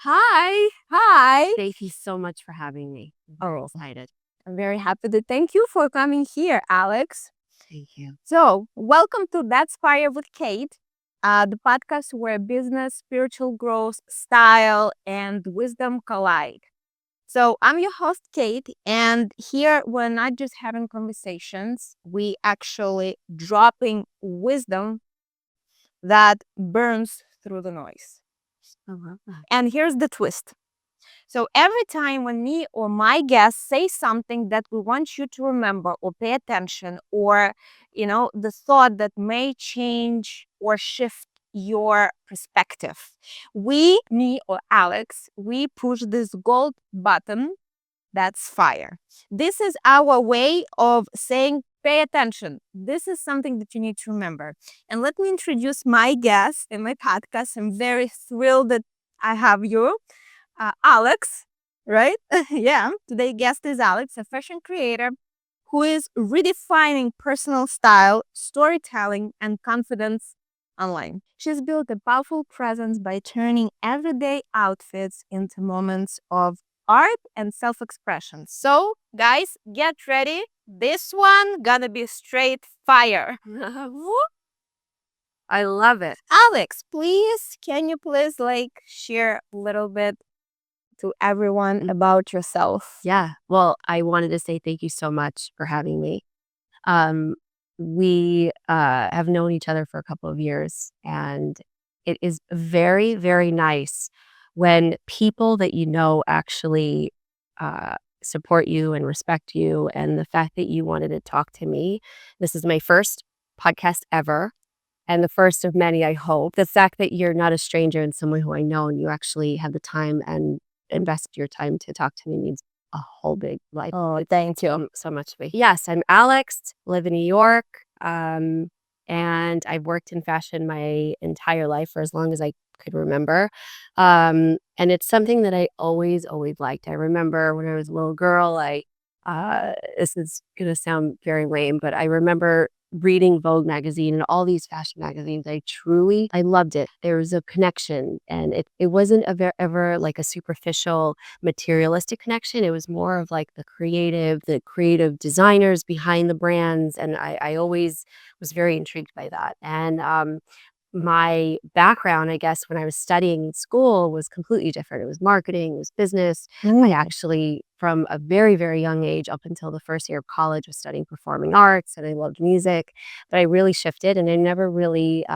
Hi. Hi. Thank you so much for having me. I'm Oh, excited. I'm very happy to thank you for coming here, Alex. Thank you. So, welcome to That's Fire with Kate, the podcast where business, spiritual growth, style, and wisdom collide. So, I'm your host, Kate, and here we're not just having conversations, we actually dropping wisdom that burns through the noise. I love that. And here's the twist. So every time when me or my guests say something that we want you to remember or pay attention, or the thought that may change or shift your perspective, me or Alex, we push this gold button. That's fire. This is our way of saying pay attention. This is something that you need to remember. And let me introduce my guest in my podcast. I'm very thrilled that I have you, Alex, right? Yeah, today's guest is Alex, a fashion creator who is redefining personal style, storytelling, and confidence online. She's built a powerful presence by turning everyday outfits into moments of art and self-expression. So, guys, get ready. This one gonna be straight fire. I love it. Alex, please, can you please share a little bit to everyone about yourself? Yeah. Well, I wanted to say thank you so much for having me. Um, we have known each other for a couple of years, and it is very, very nice when people that you know actually support you and respect you. And the fact that you wanted to talk to me. This is my first podcast ever, and the first of many, I hope. The fact that you're not a stranger and someone who I know and you actually have the time and invested your time to talk to me means a whole big life. Oh, thank you. So much to me. Yes, I'm Alex, live in New York, and I've worked in fashion my entire life for as long as I could remember. And it's something that I always, always liked. I remember when I was a little girl, this is going to sound very lame, but I remember reading Vogue magazine and all these fashion magazines. I loved it. There was a connection, and it wasn't ever like a superficial materialistic connection. It was more of like the creative designers behind the brands. And I always was very intrigued by that. And my background, I guess, when I was studying in school was completely different. It was marketing, it was business. I actually, from a very, very young age up until the first year of college, was studying performing arts and I loved music. But I really shifted and I never really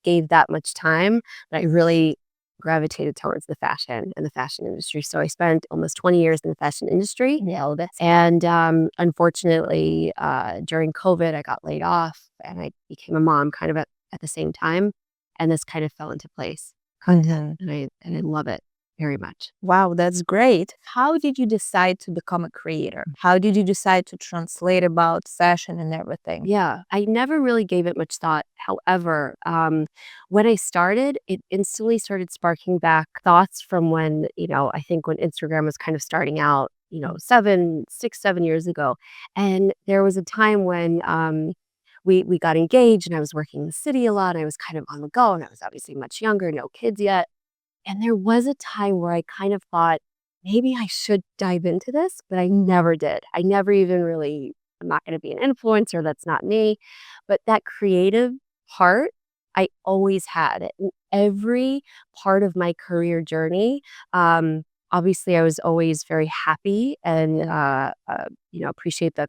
gave that much time. But I really gravitated towards the fashion and the fashion industry. So I spent almost 20 years in the fashion industry. Nailed it. And unfortunately, during COVID, I got laid off and I became a mom kind of at the same time, and this kind of fell into place, Mhm. and I love it very much. Wow, that's great. How did you decide to become a creator? How did you decide to translate about fashion and everything? Yeah, I never really gave it much thought. However, when I started, it instantly started sparking back thoughts from when, I think when Instagram was kind of starting out, 7 years ago. And there was a time when we got engaged and I was working in the city a lot. And I was kind of on the go and I was obviously much younger, no kids yet. And there was a time where I kind of thought, maybe I should dive into this, but I never did. I never even really, I'm not going to be an influencer. That's not me. But that creative part, I always had it. In every part of my career journey. Obviously, I was always very happy and, appreciate the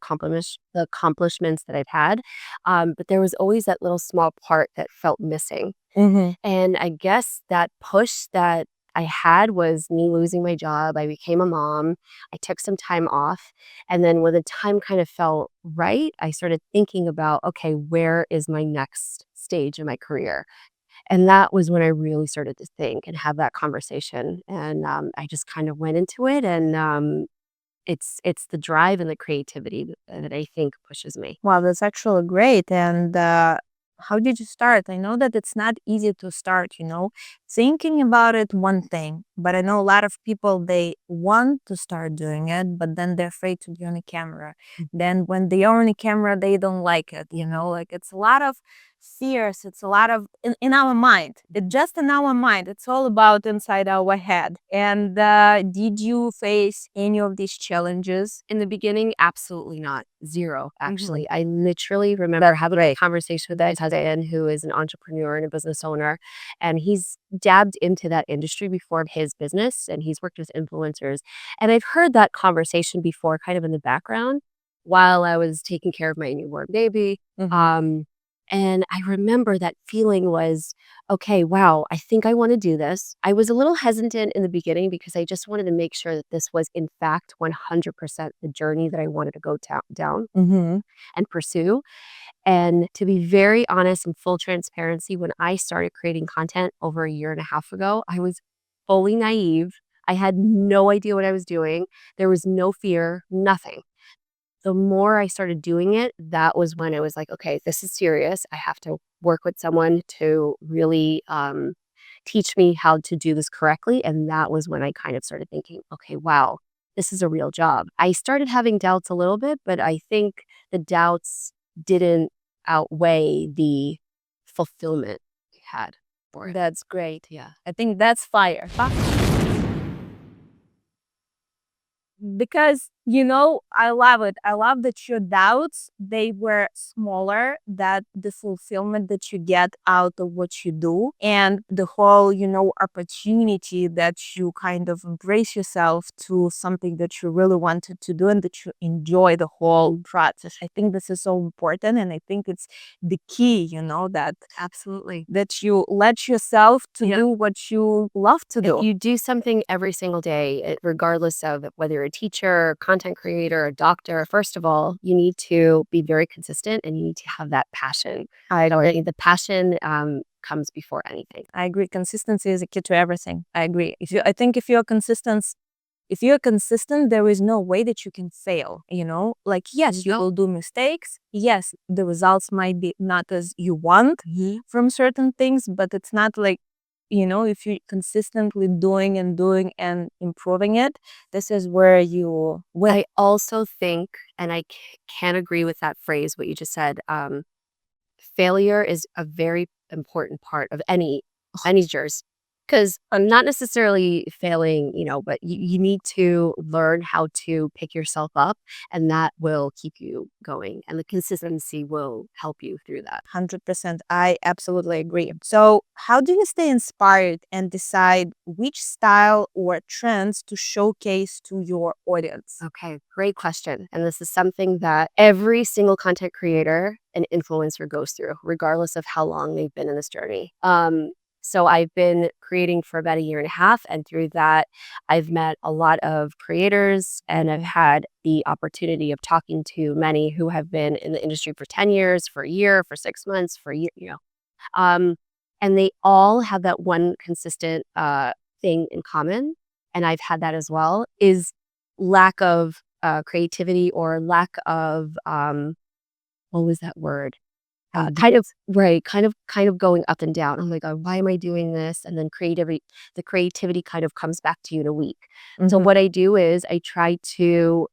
accomplishments that I've had. But there was always that little small part that felt missing. Mhm. And I guess that push that I had was me losing my job. I became a mom. I took some time off. And then when the time kind of felt right, I started thinking about, okay, where is my next stage in my career? And that was when I really started to think and have that conversation. And I just kind of went into it. And it's the drive and the creativity that I think pushes me. Wow, that's actually great. And how did you start? I know that it's not easy to start, thinking about it, one thing, but I know a lot of people, they want to start doing it, but then they're afraid to be on a camera. Then when they are on a camera, they don't like it, like it's a lot of fears. It's a lot of in our mind. It's just in our mind. It's all about inside our head. And did you face any of these challenges? In the beginning, absolutely not. 0, Mhm. actually. I literally remember having a conversation with my husband, who is an entrepreneur and a business owner, and he's dabbed into that industry before his business, and he's worked with influencers. And I've heard that conversation before kind of in the background while I was taking care of my newborn baby. Mhm. Um, and I remember that feeling was, okay, wow, I think I want to do this. I was a little hesitant in the beginning because I just wanted to make sure that this was, in fact, 100% the journey that I wanted to go down Mhm. and pursue. And to be very honest and full transparency, when I started creating content over a year and a half ago, I was fully naive. I had no idea what I was doing. There was no fear, nothing. The more I started doing it, that was when I was like, okay, this is serious. I have to work with someone to really teach me how to do this correctly. And that was when I kind of started thinking, okay, wow, this is a real job. I started having doubts a little bit, but I think the doubts didn't outweigh the fulfillment I had for it. That's great. Yeah. I think that's fire. Because I love it. I love that your doubts, they were smaller, that the fulfillment that you get out of what you do, and the whole opportunity that you kind of embrace yourself to something that you really wanted to do and that you enjoy the whole process. I think this is so important, and I think it's the key, that Absolutely. you let yourself to Yeah. do what you love to If do. you do something every single day, regardless of whether you're a teacher, content creator, a doctor, first of all, you need to be very consistent and you need to have that passion. I agree. The passion comes before anything. I agree. Consistency is a key to everything. I agree. I think if you're consistent, there is no way that you can fail. Like, yes, you No. will do mistakes. Yes, the results might be not as you want Mhm. from certain things, but it's not like, if you're consistently doing and improving it, this is where you win. I also think, and can agree with that phrase, what you just said, failure is a very important part of any jurors. Because not necessarily failing, but you need to learn how to pick yourself up, and that will keep you going, and the consistency will help you through that. 100%. I absolutely agree. So, how do you stay inspired and decide which style or trends to showcase to your audience? Okay, great question. And this is something that every single content creator and influencer goes through, regardless of how long they've been in this journey. So I've been creating for about a year and a half, and through that, I've met a lot of creators, and I've had the opportunity of talking to many who have been in the industry for 10 years, for a year, for 6 months, for a year, um, and they all have that one consistent thing in common, and I've had that as well, is lack of creativity or lack of what was that word? Kind of right, kind of going up and down. I'm like, "Oh, why am I doing this?" And then the creativity kind of comes back to you in a week. So Mhm. what I do is I try to,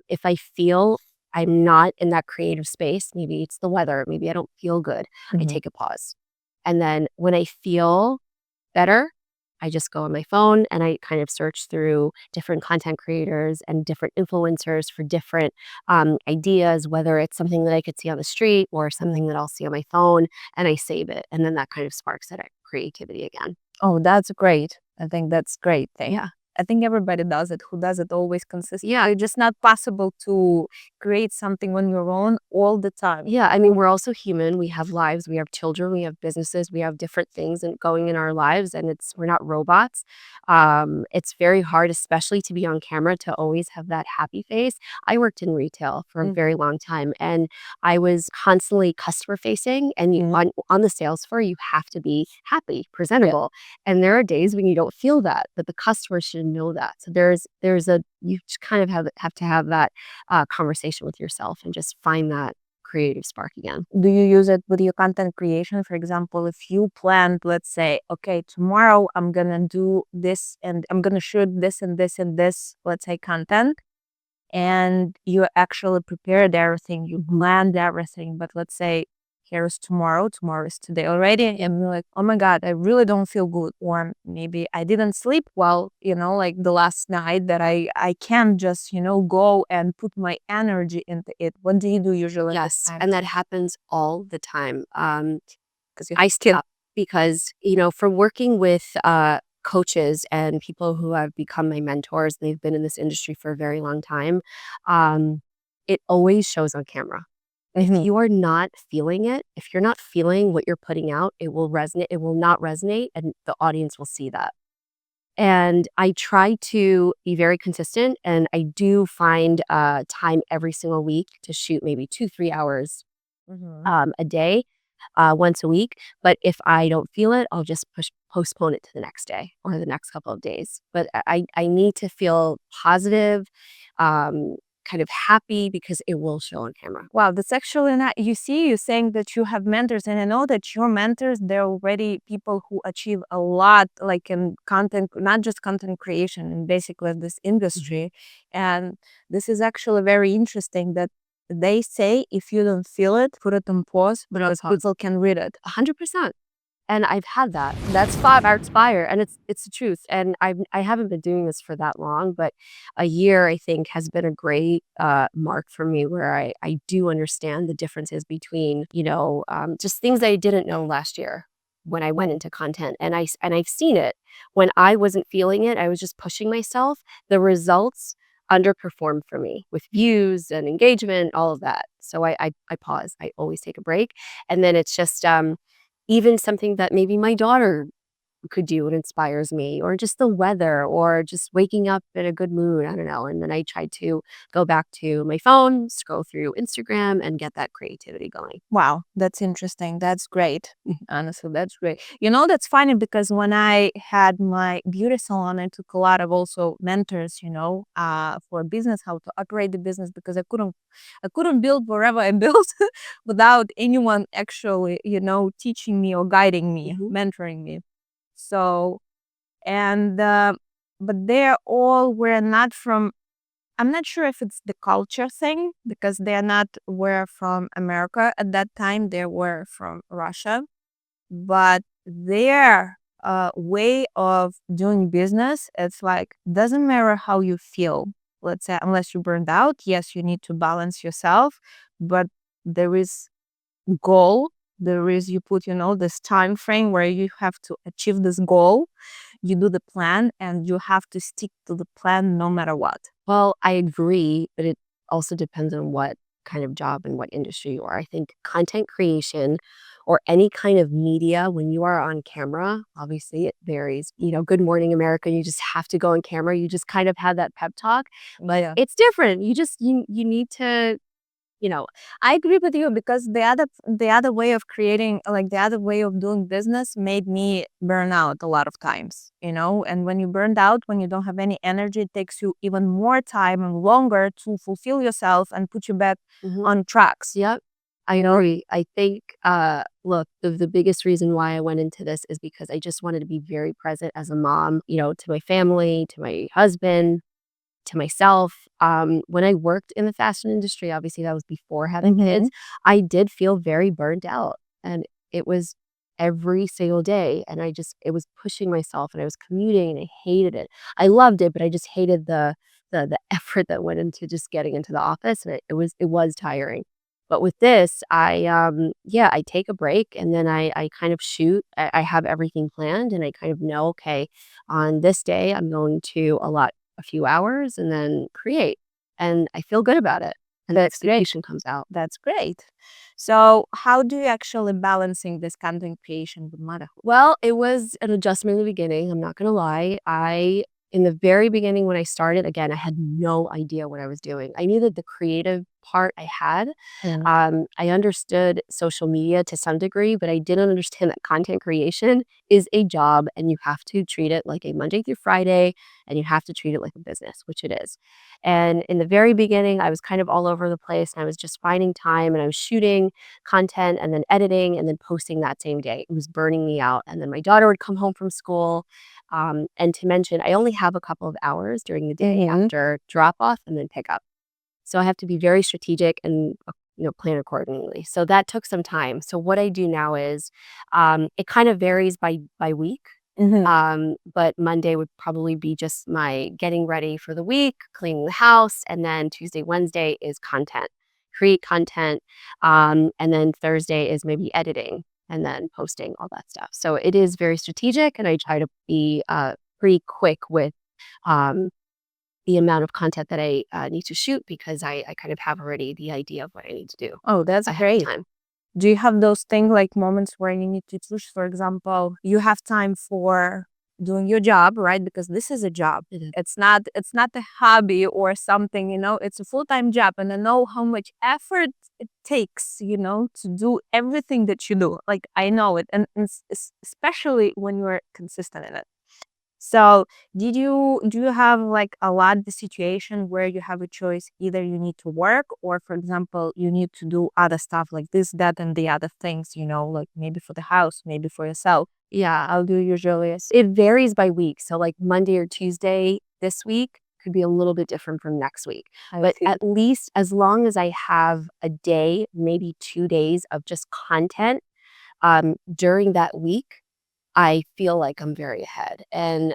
if I feel I'm not in that creative space, maybe it's the weather, maybe I don't feel good, I Mhm. take a pause. And then when I feel better, I just go on my phone and I kind of search through different content creators and different influencers for different ideas, whether it's something that I could see on the street or something that I'll see on my phone, and I save it. And then that kind of sparks that creativity again. Oh, that's great. I think that's great thing. Yeah. I think everybody does it who does it always consistently. Yeah. It's just not possible to create something on your own all the time. Yeah, I mean, we're also human. We have lives, we have children, we have businesses, we have different things going in our lives, and we're not robots. It's very hard, especially to be on camera, to always have that happy face. I worked in retail for a very long time, and I was constantly customer facing. And Mhm. on the sales floor, you have to be happy, presentable, and there are days when you don't feel that, but the customer should know that. So there's a you just kind of have to have that conversation with yourself and just find that creative spark again. Do you use it with your content creation? For example, if you planned, let's say, okay, tomorrow I'm gonna do this and I'm gonna shoot this and this and this, let's say, content, and you actually prepared everything, you planned everything, but let's say here is tomorrow, tomorrow is today already, and you're like, oh my God, I really don't feel good, or maybe I didn't sleep well, like the last night, that I can't just go and put my energy into it. What do you do usually at this Yes, time? and that happens all the time. Because you I have kids. stop because, from working with coaches and people who have become my mentors, they've been in this industry for a very long time. It always shows on camera. If Mhm. you are not feeling it, if you're not feeling what you're putting out, it will resonate. It will not resonate, and the audience will see that. And I try to be very consistent, and I do find time every single week to shoot maybe 2, 3 hours Mhm. a day, once a week. But if I don't feel it, I'll just postpone it to the next day or the next couple of days. But I need to feel positive, kind of happy because it will show on camera. Wow, that's actually not. You see, you're saying that you have mentors, and I know that your mentors, they're already people who achieve a lot, like in content, not just content creation, and basically this Mhm. industry. And this is actually very interesting that they say if you don't feel it, put it on pause But on because top, people can read it. 100%. And I've had that. That's fun. Fire, and it's the truth. And I haven't been doing this for that long, but a year I think has been a great mark for me where I do understand the differences between just things I didn't know last year when I went into content, and I've seen it when I wasn't feeling it. I was just pushing myself. The results underperformed for me with views and engagement, all of that. So I pause. I always take a break, and then it's just even something that maybe my daughter could do and inspires me, or just the weather, or just waking up in a good mood. I don't know. And then I try to go back to my phone, scroll through Instagram, and get that creativity going. Wow, that's interesting. That's great. Honestly, that's great. That's funny because when I had my beauty salon, I took a lot of also mentors, for business, how to operate the business, because I couldn't build wherever I built without anyone actually, teaching me or guiding me, Mhm. mentoring me. So, and but they're all were not from. I'm not sure if it's the culture thing because they're not were from America at that time. They were from Russia, but their way of doing business, it's like doesn't matter how you feel. Let's say unless you burned out, yes, you need to balance yourself, but there is goal. There is you put this time frame where you have to achieve this goal. You do the plan and you have to stick to the plan no matter what. Well, I agree, but it also depends on what kind of job and what industry you are. I think content creation or any kind of media, when you are on camera, obviously it varies. Good Morning America, you just have to go on camera. You just kind of have that pep talk, but Yeah. it's different. You need to, you know, I agree with you because the other way of creating, like the other way of doing business, made me burn out a lot of times. And when you burned out, when you don't have any energy, it takes you even more time and longer to fulfill yourself and put you back mhm. on tracks. Yep. I You know, agree. I think, look, the biggest reason why I went into this is because I just wanted to be very present as a mom, to my family, to my husband, to myself. When I worked in the fashion industry, obviously that was before having kids, hmm I did feel very burned out. And it was every single day. And it was pushing myself, and I was commuting, and I hated it. I loved it, but I just hated the effort that went into just getting into the office. And it was tiring. But with this, yeah, I take a break, and then I kind of shoot. I have everything planned, and I kind of know, okay, on this day, I'm going to allot a few hours and then create, and I feel good about it, and the that's great. execution comes out. That's great. So, how do you actually balancing this content creation with motherhood? Well, it was an adjustment in the beginning, I'm not gonna lie. In the very beginning when I started, again, I had no idea what I was doing. I knew that the creative part I had. Mm. I understood social media to some degree, but I didn't understand that content creation is a job, and you have to treat it like a Monday through Friday, and you have to treat it like a business, which it is. And in the very beginning, I was kind of all over the place, and I was just finding time, and I was shooting content and then editing and then posting that same day. It was burning me out. And then my daughter would come home from school. And to mention, I only have a couple of hours during the day Mhm. after drop off and then pick up. So I have to be very strategic and plan accordingly. So that took some time. So what I do now is, it kind of varies by week. Mhm. But Monday would probably be just my getting ready for the week, cleaning the house, and then Tuesday, Wednesday is content, create content, and then Thursday is maybe editing and then posting all that stuff. So it is very strategic, and I try to be pretty quick with um, the amount of content that I need to shoot because I kind of have already the idea of what I need to do Oh, that's ahead of great. time. Do you have those things like moments where you need to choose, for example, you have time for doing your job, right? Because this is a job. It is. It's not a hobby or something, it's a full-time job. And I know how much effort it takes, to do everything that you do. Like I know it. And especially when you're consistent in it. So do you have like a lot of the situation where you have a choice, either you need to work or for example, you need to do other stuff like this, that, and the other things, like maybe for the house, maybe for yourself. Yeah. How do you usually It varies by week. So, like, Monday or Tuesday this week could be a little bit different from next week. I But see. at least as long as I have a day, maybe 2 days of just content, during that week, I feel like I'm very ahead. And,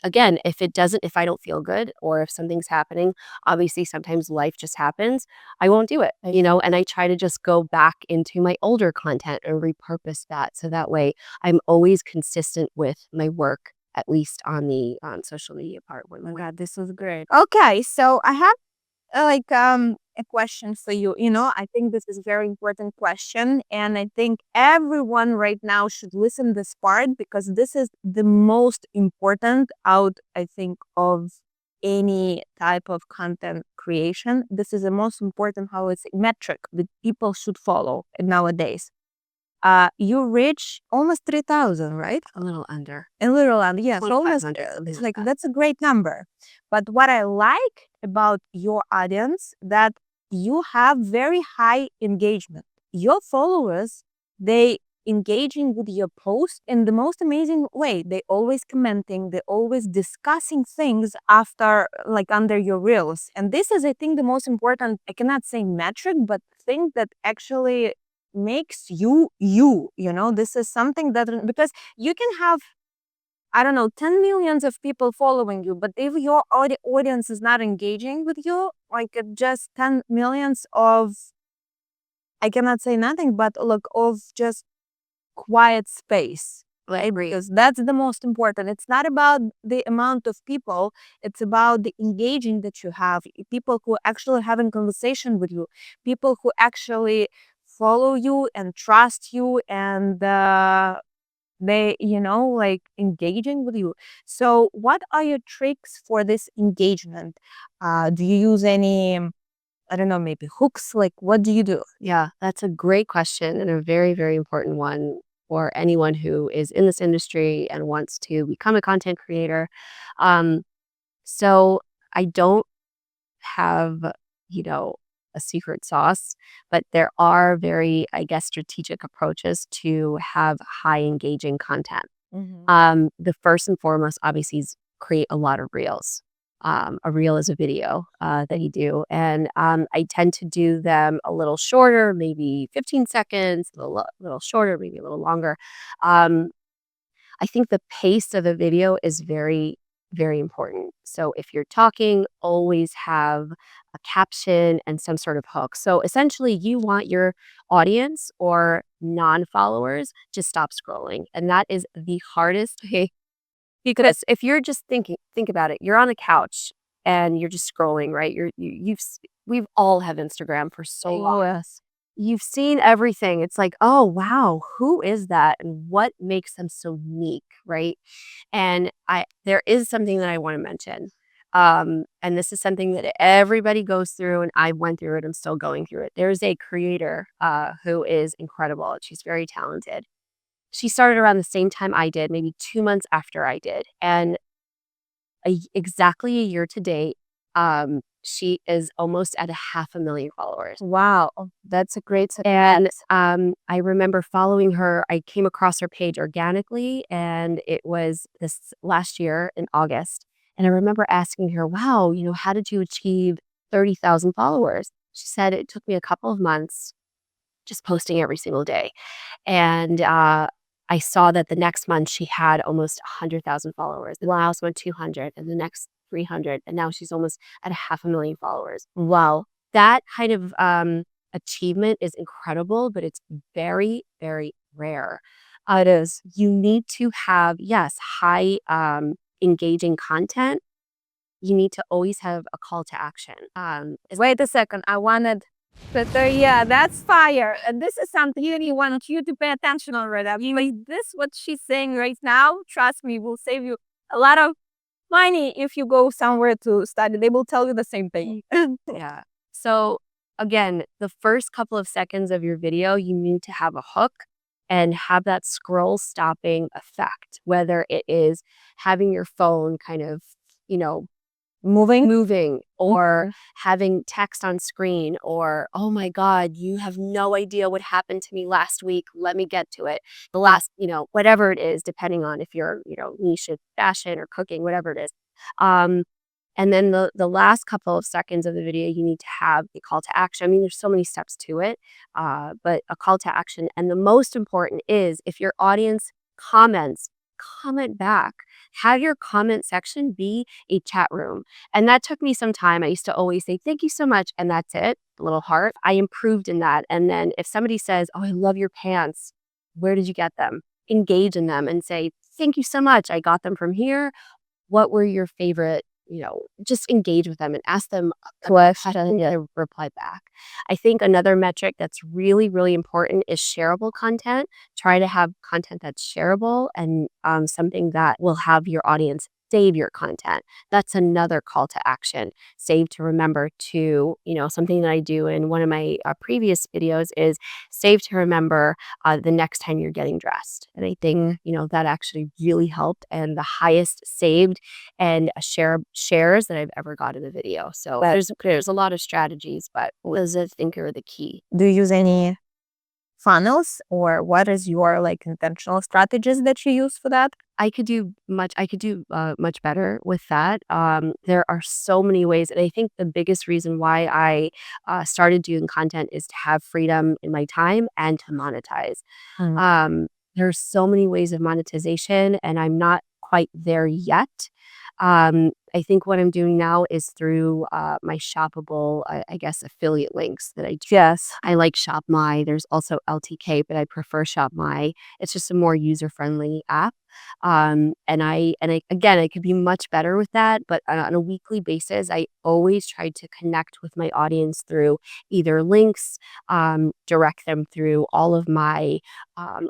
again, if I don't feel good or if something's happening, obviously sometimes life just happens, I won't do it, I see. and I try to just go back into my older content and repurpose that so that way I'm always consistent with my work, at least on the, social media part Oh my when God, this was great. Okay, so I have a question for you. I think this is a very important question, and I think everyone right now should listen this part because this is the most important out, I think, of any type of content creation. This is the most important, how it's a metric that people should follow nowadays. You reach almost 3,000, right? a little under In Little, yes, almost. 2,500, something It's like like that. that's a great number. But what I like about your audience that you have very high engagement. Your followers, they engaging with your post in the most amazing way. They always commenting, they always discussing things after like under your reels. And this is, I think, the most important, I cannot say metric, but thing that actually makes you. This is something that because you can have, I don't know, 10 millions of people following you, but if your audience is not engaging with you, like just 10 millions of, I cannot say nothing, but look, of just quiet space, I right? agree. Because that's the most important. It's not about the amount of people, it's about the engaging that you have, people who actually having conversation with you, people who actually follow you and trust you and they like engaging with you. So what are your tricks for this engagement? Do you use any, I don't know, maybe hooks? Like what do you do? Yeah, that's a great question and a very, very important one for anyone who is in this industry and wants to become a content creator. Um, so I don't have, you know, a secret sauce, but there are very, I guess, strategic approaches to have high engaging content. Hmm. The first and foremost, obviously, is create a lot of reels. A reel is a video that you do, and I tend to do them a little shorter, maybe 15 seconds, little shorter, maybe a little longer. Um, I think the pace of a video is very, very important. So if you're talking, always have a caption and some sort of hook. So essentially, you want your audience or non followers to stop scrolling. And that is the hardest way because if you're just think about it, you're on a couch and you're just scrolling, right? We've all have Instagram for so long. Yes. You've seen everything. It's like, "Oh, wow, who is that and what makes them so unique?" Right? And I there is something that I wanna mention, and this is something that everybody goes through, and I went through it, I'm still going through it. There's a creator, who is incredible, and she's very talented. She started around the same time I did, maybe 2 months after I did, and exactly a year to date, she is almost at 500,000 followers. Wow, that's a great And, success. I remember following her. I came across her page organically, and it was this last year in August, and I remember asking her, "Wow, how did you achieve 30,000 followers?" She said it took me a couple of months just posting every single day. And I saw that the next month she had almost 100,000 followers. The last one, 200, and the next 300. And now she's almost at 500,000 followers. Wow. That kind of achievement is incredible, but it's very, very rare. It is. You need to have, yes, high engaging content. You need to always have a call to action. Wait a second. I wanted yeah, that's fire. And this is something I really want you to pay attention on right now. Like this, what she's saying right now, trust me, will save you a lot of money if you go somewhere to study. They will tell you the same thing. Yeah. So again, the first couple of seconds of your video, you need to have a hook and have that scroll stopping effect, whether it is having your phone kind of, you know, moving or having text on screen or, oh my God, you have no idea what happened to me last week. Let me get to it. The last, whatever it is, depending on if you're, niche in fashion or cooking, whatever it is. Um, and then the last couple of seconds of the video, you need to have a call to action. I mean, there's so many steps to it, but a call to action. And the most important is if your audience comments, comment back. Have your comment section be a chat room. And that took me some time. I used to always say, thank you so much. And that's it, a little heart. I improved in that. And then if somebody says, oh, I love your pants, where did you get them? Engage in them and say, thank you so much. I got them from here. What were your favorite, just engage with them and ask them a question and reply back. I think another metric that's really, really important is shareable content. Try to have content that's shareable and something that will have your audience save your content. That's another call to action. Save to remember to, something that I do in one of my previous videos is save to remember the next time you're getting dressed. And I think, that actually really helped and the highest saved and shares that I've ever got in a video. So there's a lot of strategies, but what does I think are the key? Do you use any funnels or what is your intentional strategies that you use for that? I could do much better with that. There are so many ways, and I think the biggest reason why I started doing content is to have freedom in my time and to monetize. Mm. There's so many ways of monetization, and I'm not quite there yet. I think what I'm doing now is through my shoppable, I guess, affiliate links that I. Yes. I like Shop My. There's also LTK, but I prefer Shop My. It's just a more user-friendly app. And I again, I could be much better with that, but on a weekly basis, I always try to connect with my audience through either links, direct them through all of my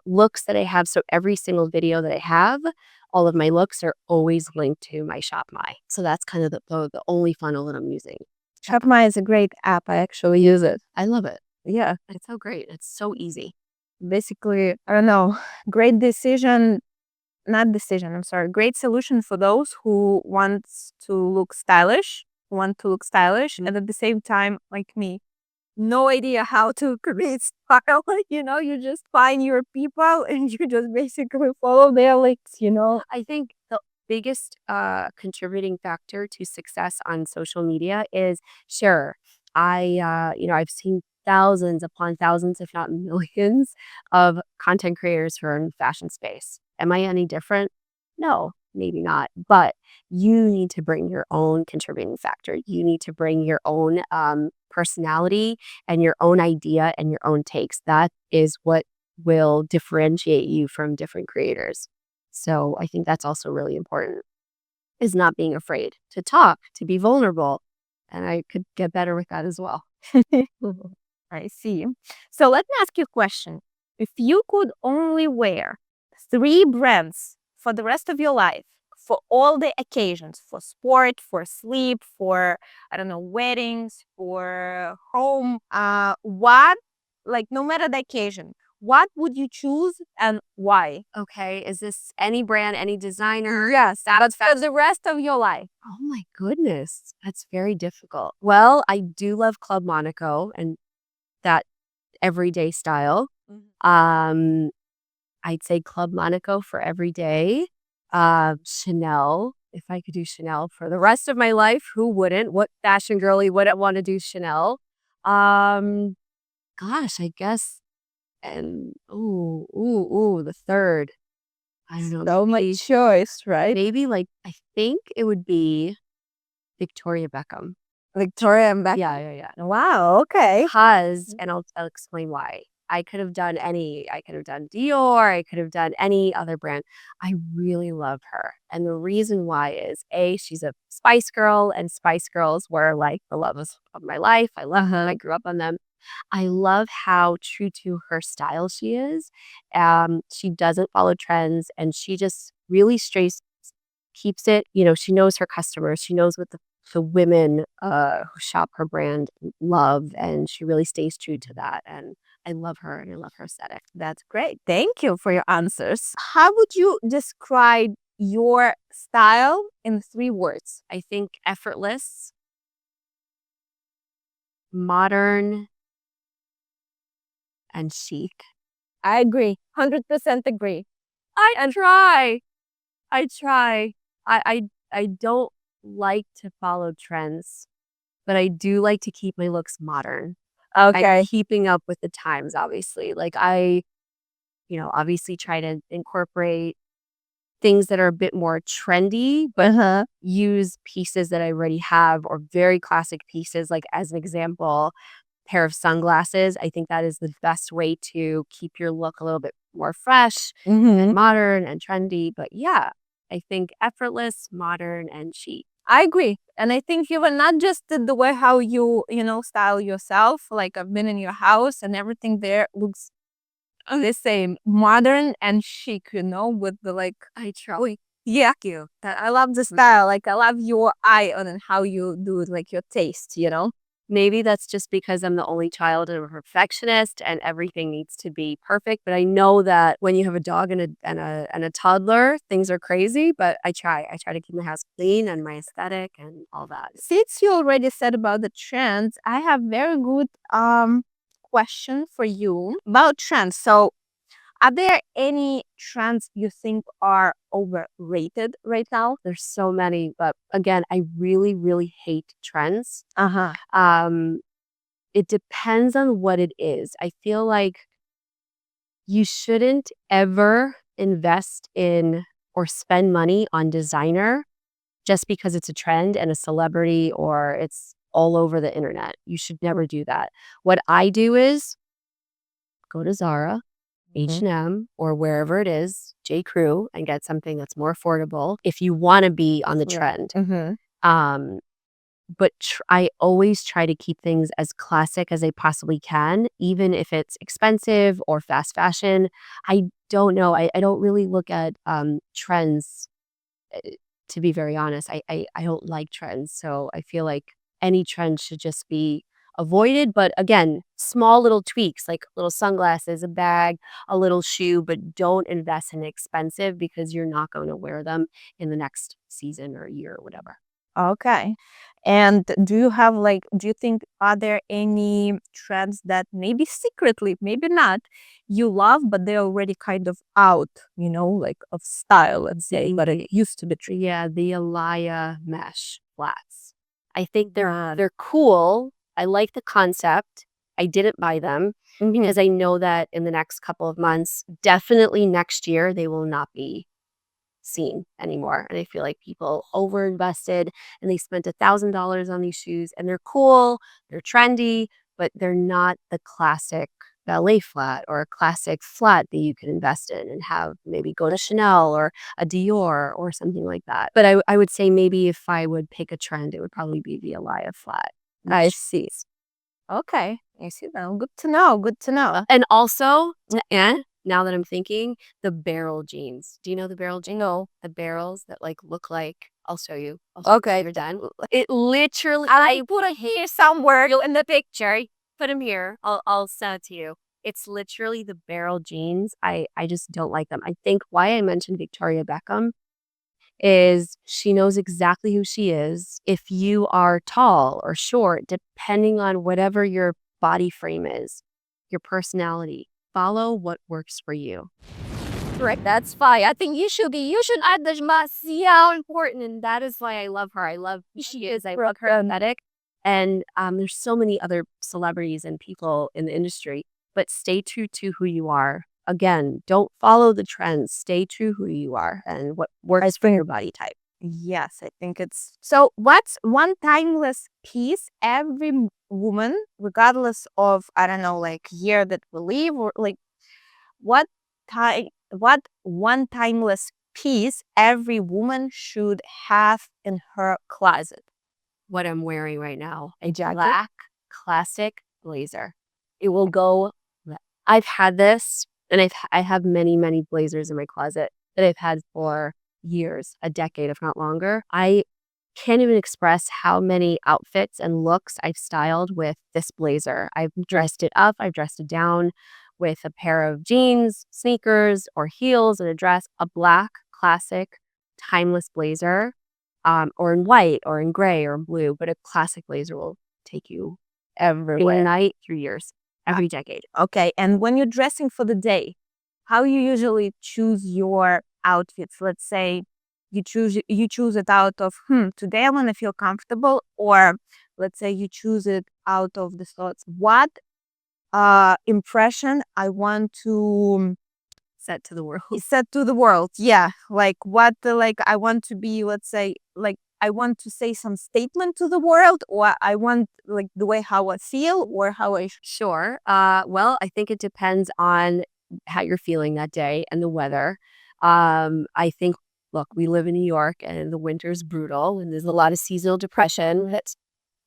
looks that I have. So every single video that I have, all of my looks are always linked to my Shop My. So that's kind of the only funnel that I'm using. Shopify is a great app. I actually use it. I love it. Yeah. It's so great. It's so easy. Basically, I don't know, great decision, not decision, I'm sorry, great solution for those who wants to look stylish, and at the same time, like me, no idea how to create style. You just find your people and you just basically follow their links. I think the biggest contributing factor to success on social media is sure. I've seen thousands upon thousands, if not millions, of content creators who are in the fashion space. Am I any different? No, maybe not. But you need to bring your own contributing factor. You need to bring your own personality and your own idea and your own takes. That is what will differentiate you from different creators. So I think that's also really important, is not being afraid to talk, to be vulnerable. And I could get better with that as well. I see. So let me ask you a question. If you could only wear 3 brands for the rest of your life, for all the occasions, for sport, for sleep, for, I don't know, weddings, for home, what, no matter the occasion, what would you choose and why? Okay, is this any brand, any designer? Yes, but for the rest of your life. Oh my goodness, that's very difficult. Well, I do love Club Monaco and that everyday style. I'd say Club Monaco for every day. Chanel, if I could do Chanel for the rest of my life, who wouldn't? What fashion girly wouldn't want to do Chanel? Um, Gosh, I guess, and the third. I don't know, So much maybe choice, right? like, I think it would be Victoria Beckham. Victoria and Beckham. Yeah, yeah, yeah. Wow, okay. Because and I'll explain why. I could have done Dior, I could have done any other brand. I really love her, and the reason why is, A, she's a Spice Girl, and Spice Girls were, like, the loves of my life. I love them, I grew up on them. I love how true to her style she is. She doesn't follow trends, and she just really strays keeps it, she knows her customers. She knows what the women, who shop her brand love, and she really stays true to that, and I love her, and I love her aesthetic. That's great. Thank you for your answers. How would you describe your style in 3 words? I think effortless, modern, and chic. I agree. 100% agree. I try. I try. I don't like to follow trends, but I do like to keep my looks modern. I'm Okay. keeping up with the times, obviously. Like, obviously try to incorporate things that are a bit more trendy, but Uh-huh. use pieces that I already have or very classic pieces. Like, as an example, pair of sunglasses. I think that is the best way to keep your look a little bit more fresh and Mm-hmm. modern and trendy. But yeah, I think effortless, modern, and chic. I agree. And I think even not just the way how you, style yourself. Like I've been in your house and everything there looks the same, modern and chic, with the like, I try. yeah, you. That I love the style. Like I love your eye on and how you do it, like your taste. Maybe that's just because I'm the only child and I'm a perfectionist and everything needs to be perfect. But I know that when you have a dog and a toddler, things are crazy. But I try. I try to keep my house clean and my aesthetic and all that. Since you already said about the trends, I have very good question for you about trends. So are there any trends you think are overrated right now? There's so many, but again, I really, really hate trends. Uh-huh. Um, it depends on what it is. I feel like you shouldn't ever invest in or spend money on designer just because it's a trend and a celebrity or it's all over the internet. You should never do that. What I do is go to Zara, Mhm. H&M, or wherever it is, J. Crew, and get something that's more affordable if you wanna be on the Yeah. trend. Mm-hmm. Um, but I always try to keep things as classic as I possibly can, even if it's expensive or fast fashion. I don't know. I don't really look at, trends, eh, to be very honest. I don't like trends, so I feel like any trend should just be avoided, but again, small little tweaks, like little sunglasses, a bag, a little shoe, but don't invest in expensive because you're not gonna wear them in the next season or year or whatever. Okay. And do you think, are there any trends that maybe secretly, maybe not, you love, but they're already kind of out, like of style, let's say, but it used to be trendy? Yeah, the Alaya mesh flats. I think Yeah. they're cool. I like the concept. I didn't buy them Mhm. because I know that in the next couple of months, definitely next year, they will not be seen anymore. And I feel like people overinvested and they spent $1,000 on these shoes and they're cool, they're trendy, but they're not the classic ballet flat or a classic flat that you could invest in and have maybe go to Chanel or a Dior or something like that. But I would say maybe if I would pick a trend, it would probably be the Alaya flat. I see. Okay. I see now. Good to know. Good to know. And also, and now that I'm thinking, the barrel jeans. Do you know the barrel jeans? No. The barrels that like look like I'll show you. I'll show you when Okay. you're done. It literally I put it here somewhere in the picture. put them here. I'll send it to you. It's literally the barrel jeans. I just don't like them. I think why I mentioned Victoria Beckham is she knows exactly who she is. If you are tall or short, depending on whatever your body frame is, your personality, follow what works for you. Correct. That's fine. I think you should add the So important, and that is why I love her. I love who she is. I love her aesthetic, And there's so many other celebrities and people in the industry, but stay true to who you are. Again, don't follow the trends. Stay true who you are and what works for your body type. Yes, I think it's so. What's one timeless piece every woman, regardless of, I don't know, like year that we live, or like what one timeless piece every woman should have in her closet? What I'm wearing right now, a Jacket? black classic blazer. It will go. I've had this, and I have many, many blazers in my closet that I've had for years, a decade, if not longer. I can't even express how many outfits and looks I've styled with this blazer. I've dressed it up, I've dressed it down with a pair of jeans, sneakers, or heels and a dress, a black classic timeless blazer, or in white or in gray or in blue, but a classic blazer will take you every night through years, every decade. Okay, and when you're dressing for the day, how you usually choose your outfits? Let's say you choose it out of today I want to feel comfortable, or let's say you choose it out of the thoughts what impression I want to Set to the world. set to the world. Yeah, like what like I want to be, let's say, like I want to say some statement to the world, or I want like the way how I feel or how I Sure. Well, I think it depends on how you're feeling that day and the weather. I think, look, we live in New York and the winter's brutal and there's a lot of seasonal depression.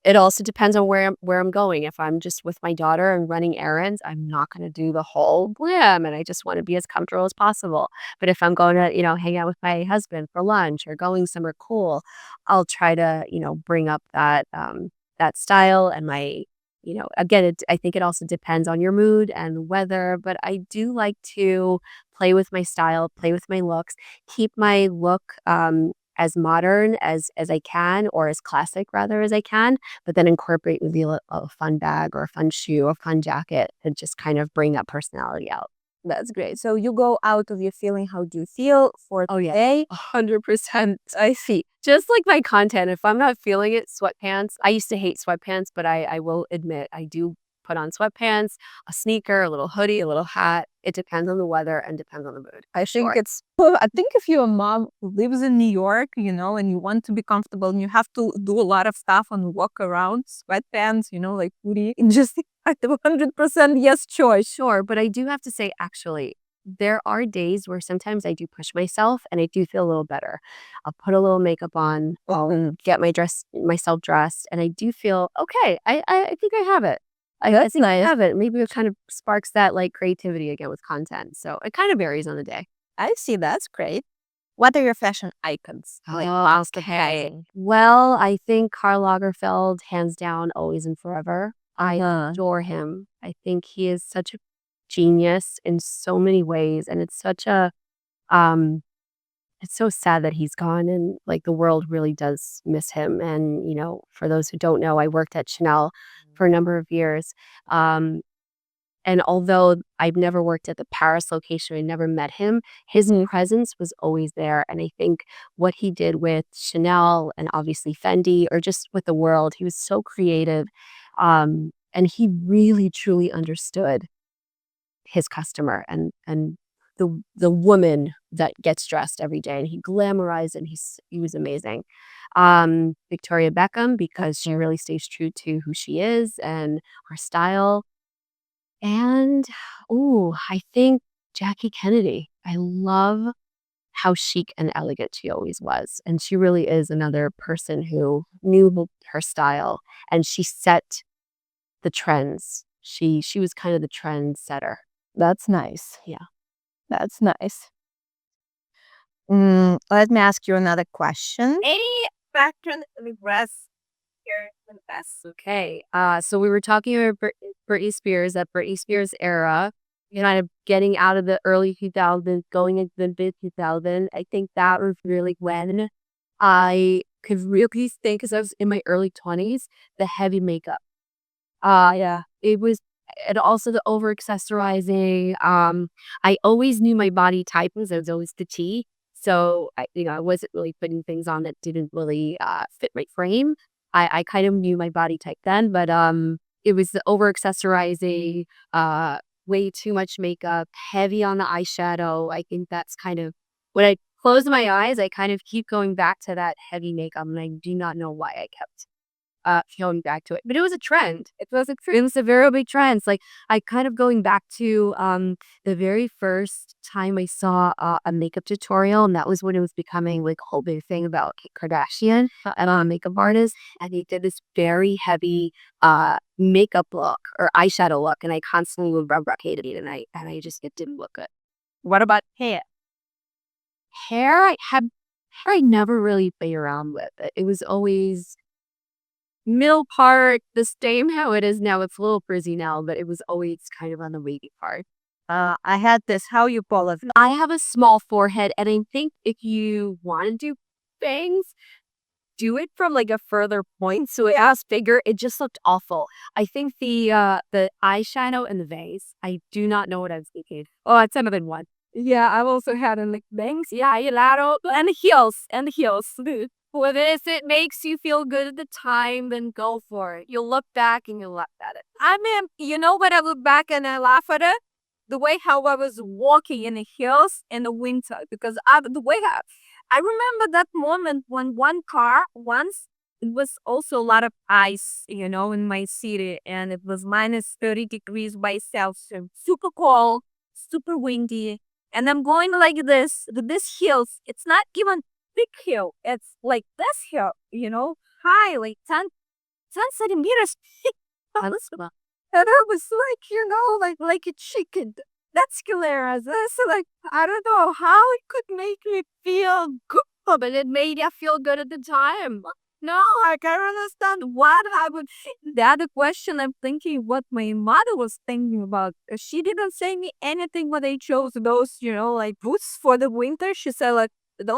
It also depends on where I'm going. If I'm just with my daughter and running errands, I'm not gonna do the whole glam, and I just wanna be as comfortable as possible. But if I'm going to, hang out with my husband for lunch or going somewhere cool, I'll try to, bring up that style and again, I think it also depends on your mood and the weather, but I do like to play with my style, play with my looks, keep my look, as modern as I can, or as classic rather as I can, but then incorporate maybe a fun bag or a fun shoe, a fun jacket to just kind of bring that personality out. That's great. So you go out of your feeling how do you feel for Oh, yeah. today. 100%. I see. Just like my content, if I'm not feeling it, sweatpants. I used to hate sweatpants, but I will admit I do put on sweatpants, a sneaker, a little hoodie, a little hat. It depends on the weather and depends on the mood. I think Sure. it's I think if you're a mom who lives in New York, and you want to be comfortable and you have to do a lot of stuff and walk around, sweatpants, like hoodie, and just I have 100% yes choice. Sure, but I do have to say, actually, there are days where sometimes I do push myself and I do feel a little better. I'll put a little makeup on, I'll get myself dressed, and I do feel okay. I think I have it. I That's think I nice. have it. Maybe it kind of sparks that like creativity again with content. So it kind of varies on the day. I see. That's great. What are your fashion icons? Like, Oh, the okay. Well, I think Karl Lagerfeld, hands down, always and forever. I adore him. I think he is such a genius in so many ways, and um it's so sad that he's gone, and like the world really does miss him. And for those who don't know, I worked at Chanel for a number of years. Um and although I've never worked at the Paris location, I never met him, his presence was always there. And I think what he did with Chanel and obviously Fendi, or just with the world, he was so creative. And he really truly understood his customer and the woman that gets dressed every day. And he glamorized, and he was amazing. Victoria Beckham, because she really stays true to who she is and her style. And, I think Jackie Kennedy. I love how chic and elegant she always was, and she really is another person who knew her style, and she set the trends. She was kind of the trendsetter. That's nice. Yeah. That's nice. Let me ask you another question. Any fashion regrets here in the past? Okay. So we were talking about Britney Spears, that Britney Spears era, kind of getting out of the early 2000s, going into the mid 2000s. I think that was really when I could really think, because I was in my early 20s, the heavy makeup. Yeah, it was, and also the over accessorizing. I always knew my body type was, I was always the T. So I wasn't really putting things on that didn't really fit my frame. I kind of knew my body type then, but it was the over accessorizing, way too much makeup, heavy on the eyeshadow. I think that's kind of when I close my eyes, I kind of keep going back to that heavy makeup, and I do not know why I kept going back to it. But it was a trend. It was a very big trend. It's like I kind of going back to the very first time I saw a makeup tutorial, and that was when it was becoming like a whole big thing about Kim Kardashian and makeup artists, and they did this very heavy makeup look or eyeshadow look, and I constantly would replicate it, and I just it didn't look good. What about hair? Hair, I never really played around with it. It was always middle part, the same how it is now. It's a little frizzy now, but it was always kind of on the wavy part. I had this. How you call it? I have a small forehead, and I think if you want to do bangs, do it from like a further point so it has bigger. It just looked awful. I think the eyeshadow and the vase. I do not know what I was thinking. Oh, it's another one. Yeah, I've also had a like bangs. Yeah, hilaro and heels and heels. What if it makes you feel good at the time, then go for it. You'll look back and you'll laugh at it. I mean, you know what? I look back and I laugh at it. The way how I was walking in the hills in the winter, because the way I remember that moment when one car once it was also a lot of ice, in my city, and it was minus 30 degrees by Celsius, super cold, super windy, and I'm going like this with this hills. It's not even big hill. It's like this hill, high, like 10 centimeters. That's well. And I was like, like a chicken. That's hilarious. That's like, I don't know how it could make me feel good, but it made you feel good at the time. No, I can't understand what I would. The other question I'm thinking what my mother was thinking about. She didn't say me anything when they chose those, like boots for the winter. She said like the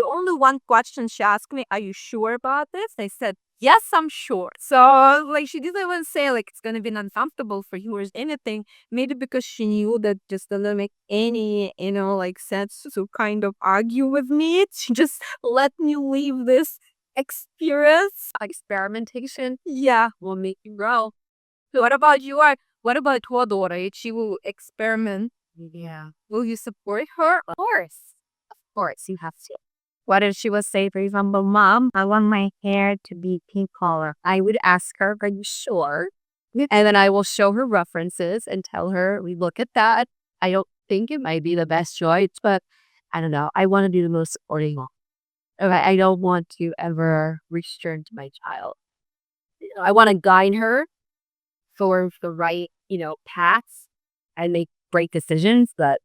only one question she asked me, "Are you sure about this?" I said, "Yes, I'm sure." So like she didn't even say like it's gonna be uncomfortable for you or anything. Maybe because she knew that just doesn't make any like sense to kind of argue with me. She just let me leave this experience. Experimentation Yeah. will make you grow. What about your daughter? She will experiment. Yeah. Will you support her? Of course. Of course, you have to. What if she would say, for example, Mom, I want my hair to be pink color? I would ask her, "Are you sure?" And then I will show her references and tell her, "We look at that. I don't think it might be the best choice, but I don't know. I want to do the most supporting one. Okay, I don't want to ever restrict my child. I want to guide her for the right, paths and make great decisions, but,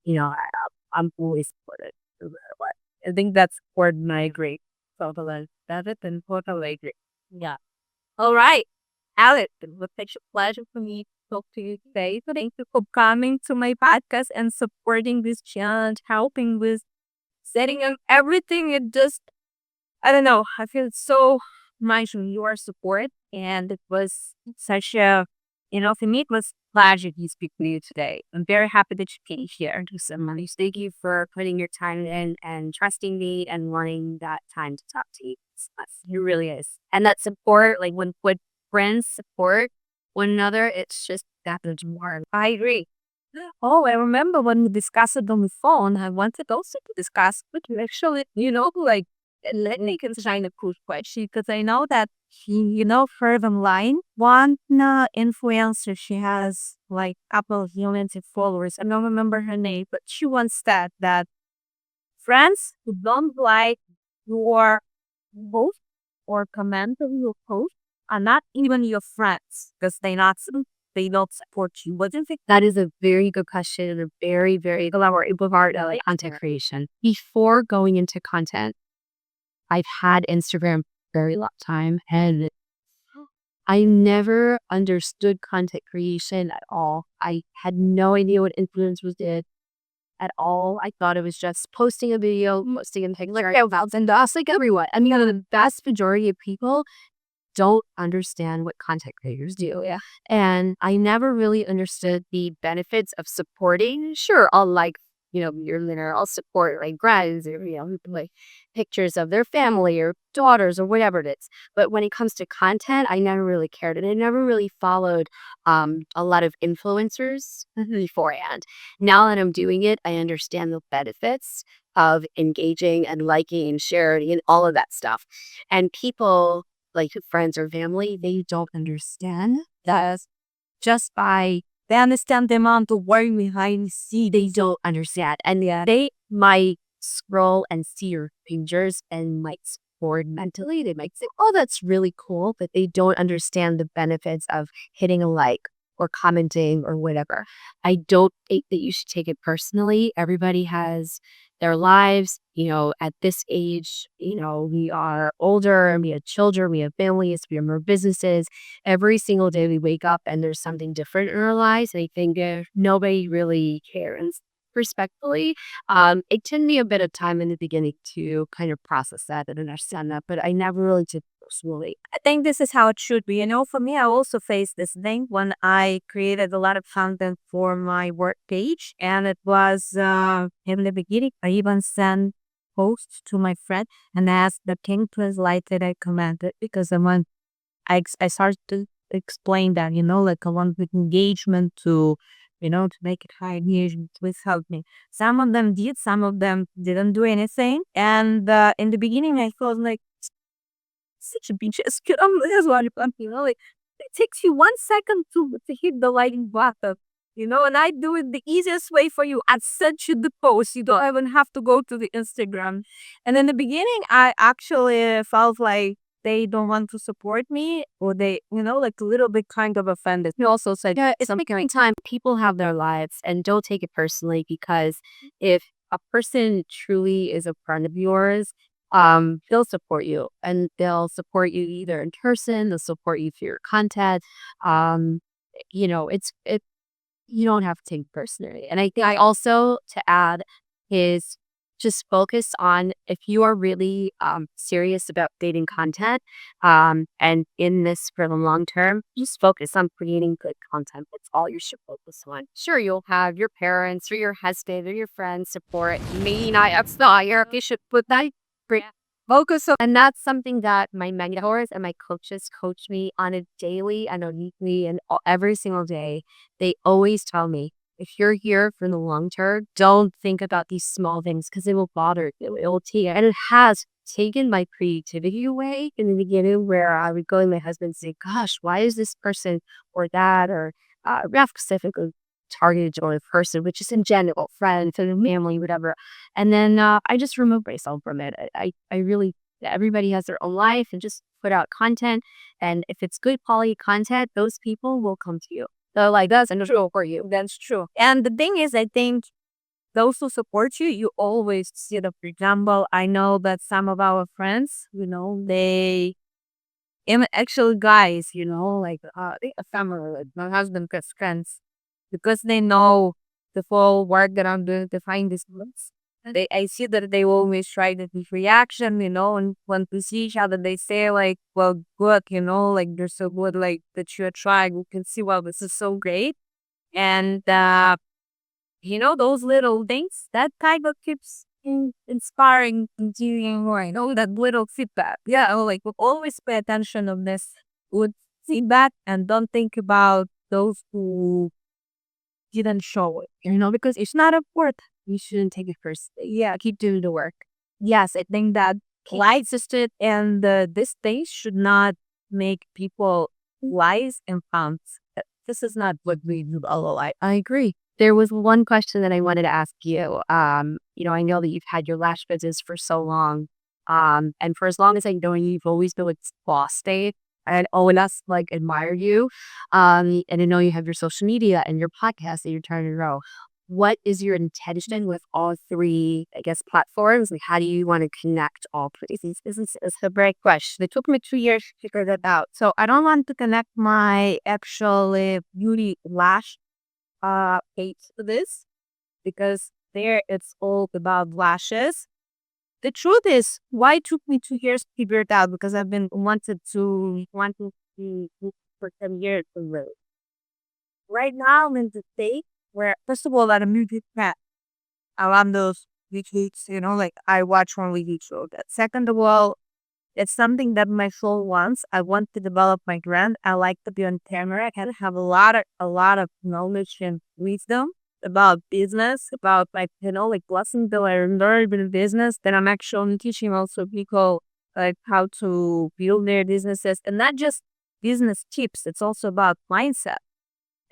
I'm always supportive no matter what. I think that's important. I agree. Totally. That's it and totally agree. Yeah. All right. Alex, it was such a pleasure for me to talk to you today. So thank you for coming to my podcast and supporting this challenge, helping with setting up everything. It just, I don't know, I feel so much in your support. And it was such a, for me, it was a pleasure to speak with you today. I'm very happy that you came here and do some money. Thank you for putting your time in and trusting me and wanting that time to talk to you. It really is. And that support, like when friends support one another, it's just that much more. I agree. Oh, I remember when we discussed it on the phone, I wanted also to discuss with you actually, like let me consign a cool question because I know that heard online one influencer, she has like couple of millions of followers. I don't remember her name, but she once said that friends who don't like your post or comment on your post are not even your friends because they don't support you. What do you think? That is a very good question and a very, very elaborate part of content creation. Before going into content, I've had Instagram for a very long time, and I never understood content creation at all. I had no idea what influencers did at all. I thought it was just posting a video, posting a picture, and that's like everyone. I mean, the vast majority of people don't understand what content creators do. Yeah. And I never really understood the benefits of supporting. Sure, I'll like, your literal support, like friends, or, who put like pictures of their family or daughters or whatever it is. But when it comes to content, I never really cared. And I never really followed a lot of influencers beforehand. Now that I'm doing it, I understand the benefits of engaging and liking and sharing and all of that stuff. And people like friends or family, they don't understand that just by they understand the amount of work behind the scenes. They don't understand. And yeah, they might scroll and see your pictures and might support mentally. They might say, oh, that's really cool. But they don't understand the benefits of hitting a like or commenting or whatever. I don't think that you should take it personally. Everybody has their lives, at this age, we are older and we have children, we have families, we have more businesses. Every single day we wake up and there's something different in our lives. And I think nobody really cares. Respectfully, it took me a bit of time in the beginning to kind of process that and understand that, but I never really took it personally. I think this is how it should be. For me, I also faced this thing when I created a lot of content for my work page. And it was in the beginning, I even sent posts to my friend and asked the king translate that I commented because I started to explain that, like I want the engagement to make it high engagement. Please help me. Some of them did, some of them didn't do anything. And in the beginning, I felt like such a bitch. That's what like it takes you 1 second to hit the lighting button. And I do it the easiest way for you. I sent you the post. You don't even have to go to the Instagram. And in the beginning, I actually felt like they don't want to support me or they, like a little bit kind of offended. You also said, yeah, it's something time people have their lives and don't take it personally because if a person truly is a friend of yours, they'll support you and they'll support you either in person, they'll support you through your content. Um, it you don't have to take it personally. And I think I also to add is just focus on if you are really serious about dating content and in this for the long term, just focus on creating good content. That's all you should focus on. Sure, you'll have your parents or your husband or your friends support. Maybe not your you should put that focus on. And that's something that my mentors and my coaches coach me on a daily and a weekly and every single day. They always tell me, if you're here for the long term, don't think about these small things because it will bother you. It will take, and it has taken my creativity away in the beginning where I would go to my husband and say, gosh, why is this person or that or not specifically targeted on a person, which is in general, friends and family, whatever. And then I just removed myself from it. I really, everybody has their own life and just put out content. And if it's good quality content, those people will come to you. So like that's true for you. That's true. And the thing is, I think those who support you, you always see them. For example, I know that some of our friends, they even actually guys, like a family, like my husband gets friends because they know the full work that I'm doing to find these books. I see that they always try to give reaction, and when we see each other, they say like, well, good, like you're so good, like that you're trying. You can see, well, this is so great. And, those little things that kind of keeps inspiring, continuing more. That little feedback. Yeah, like we'll always pay attention of this good feedback and don't think about those who didn't show it, because it's not important. You shouldn't take it first. Yeah, Keep doing the work. yes, I think that lies existed and this thing should not make people lies and pumps. This is not what we do all life. I agree. There was one question that I wanted to ask you. I know that you've had your lash business for so long. And for as long as I know you, you've always been with boss state. And always like admire you. And I know you have your social media and your podcast that you're trying to grow. What is your intention with all three, I guess, platforms? Like, how do you want to connect all three? This is a great question. It took me 2 years to figure that out. So I don't want to connect my actual beauty lash page to this because there it's all about lashes. The truth is, why it took me 2 years to figure it out because I've been wanting to for some years already. Right now, I'm in the state where, first of all, I'm a music fan. around those weeklies, like I watch one weekly show. That second of all, it's something that my soul wants. I want to develop my brand. I like to be on camera. I can have a lot of knowledge and wisdom about business, about my, like lessons that I learned in business. Then I'm actually teaching also people like how to build their businesses, and not just business tips. It's also about mindset,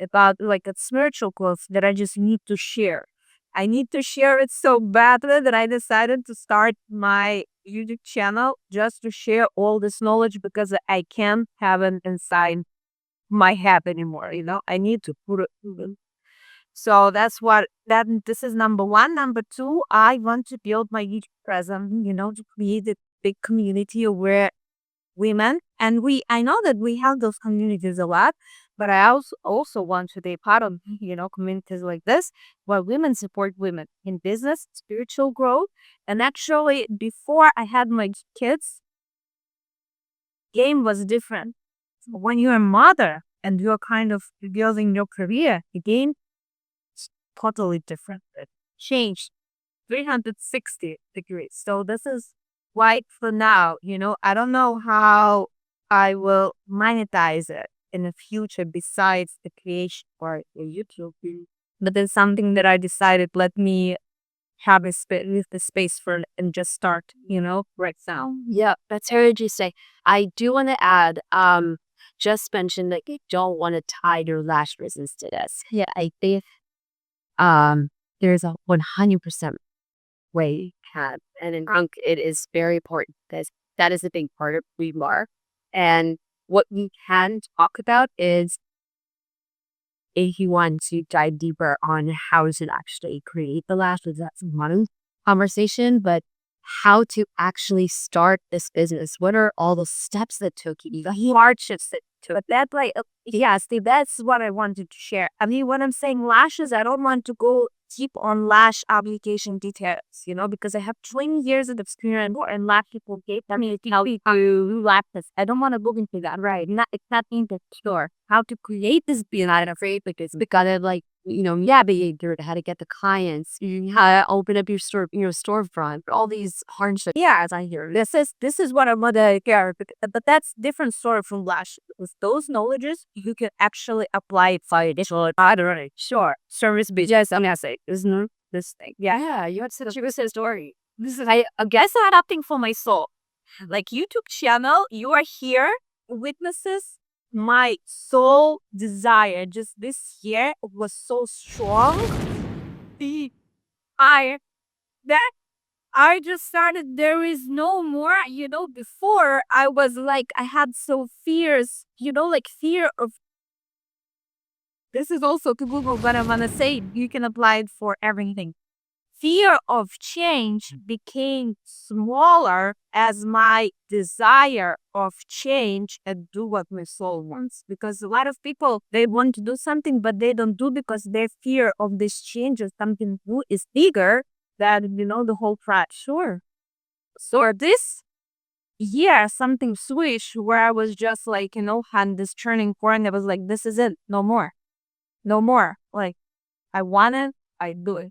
about like a spiritual growth that I just need to share. I need to share it so badly that I decided to start my YouTube channel just to share all this knowledge because I can't have it inside my head anymore. I need to put it. So that's what that this is number one. Number two, I want to build my YouTube presence, to create a big community where women and I know that we have those communities a lot, but I also want to be part of communities like this where women support women in business, spiritual growth. And actually, before I had my kids, game was different. When you're a mother and you're kind of building your career, the game is totally different. It changed 360 degrees. So this is why for now, I don't know how I will monetize it in the future besides the creation part of YouTube. But then something that I decided, let me have the space for it and just start, right now. Yeah, that's heard you say. I do want to add, just mention that you don't want to tie your lash business to this. Yeah, I think there's a 100% way you can. And in drunk, it is very important because that is a big part of who you are. And what we can talk about is if you want to dive deeper on how to actually create the lashes, that's one conversation, but how to actually start this business. What are all the steps that took you, the hardships that took? But that's like, yeah, Steve, that's what I wanted to share. I mean, when I'm saying lashes, I don't want to go deep on lash application details, because I have 20 years of experience and lash people gave me how to do lashes. I don't want to go into that, right? It's not in the store. How to create this being not afraid Because of like, yeah, behavior, how to get the clients, how to open up your store, storefront, all these hardships. yeah, as I hear. This is what I want to care, but that's different story from lash. With those knowledges, you can actually apply it for additional. I don't know. Sure, service business. I'm gonna say, isn't this thing? Yeah, Yeah, you had such a good story. this is I guess adapting for my soul. Like YouTube channel, you are here, witnesses. My soul desire just this year was so strong. The I that I just started. There is no more. Before I was like, I had so fears. Like fear of. This is also to Google what I'm gonna say. You can apply it for everything. Fear of change became smaller as my desire of change and do what my soul wants. Because a lot of people, they want to do something, but they don't do because their fear of this change or something new is bigger than, the whole pride. Sure. So this year, something switched where I was just like, had this turning point. I was like, this is it. No more. No more. Like, I want it. I do it.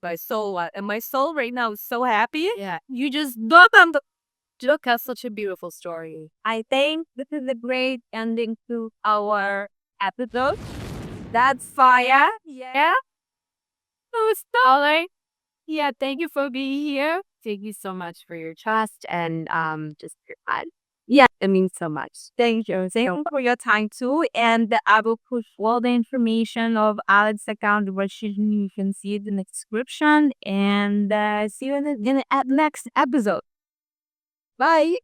My soul, and my soul right now is so happy. Yeah, You just look on the. look, that's such a beautiful story. I think this is a great ending to our episode. That's fire. Yeah. Oh, Starlight. Yeah, thank you for being here. Thank you so much for your trust and just your time. Yeah, it means so much. Thank you. Thank you for your time too. And I will put all the information of Alex's account, which you can see it in the description. And see you in the next episode. Bye.